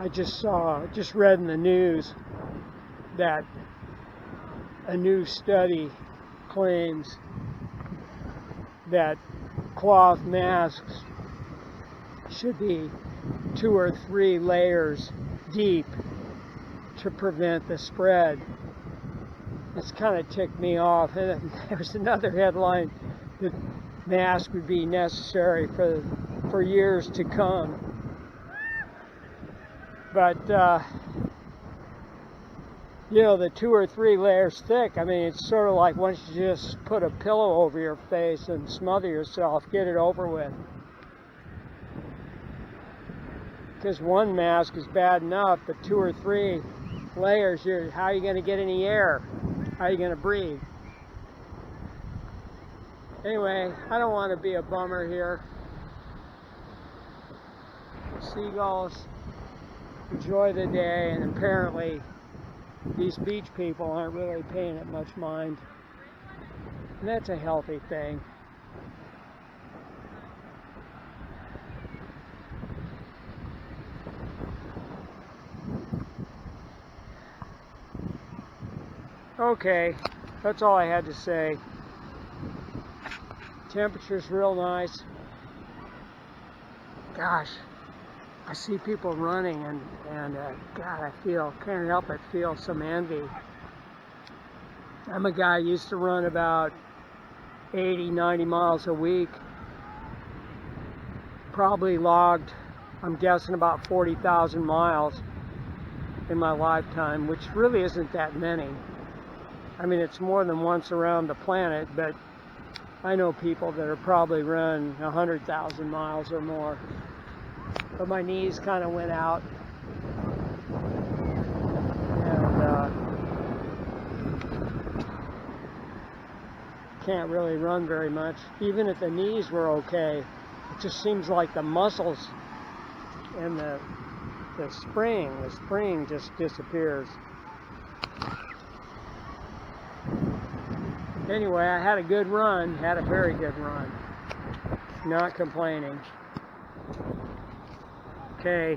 I just read in the news that a new study claims that cloth masks should be 2 or 3 layers deep to prevent the spread. It's kind of ticked me off. And there's another headline that masks would be necessary for years to come. But you know, the 2 or 3 layers thick, I mean, it's sort of like once you just put a pillow over your face and smother yourself, get it over with. Because one mask is bad enough, but 2 or 3 layers, how are you going to get any air? How are you going to breathe? Anyway, I don't want to be a bummer here. Seagulls enjoy the day, and apparently these beach people aren't really paying it much mind. And that's a healthy thing. Okay, that's all I had to say. Temperature's real nice. Gosh, I see people running and God, I can't help but feel some envy. I'm a guy who used to run about 80, 90 miles a week. Probably logged, I'm guessing, about 40,000 miles in my lifetime, which really isn't that many. I mean, it's more than once around the planet, but I know people that are probably run 100,000 miles or more. But my knees kind of went out, and can't really run very much. Even if the knees were okay, it just seems like the muscles and the spring just disappears. Anyway, I had a good run, had a very good run. Not complaining. Okay.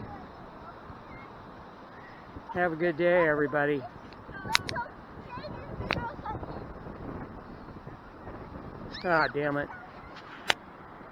Have a good day, everybody. Ah, damn it.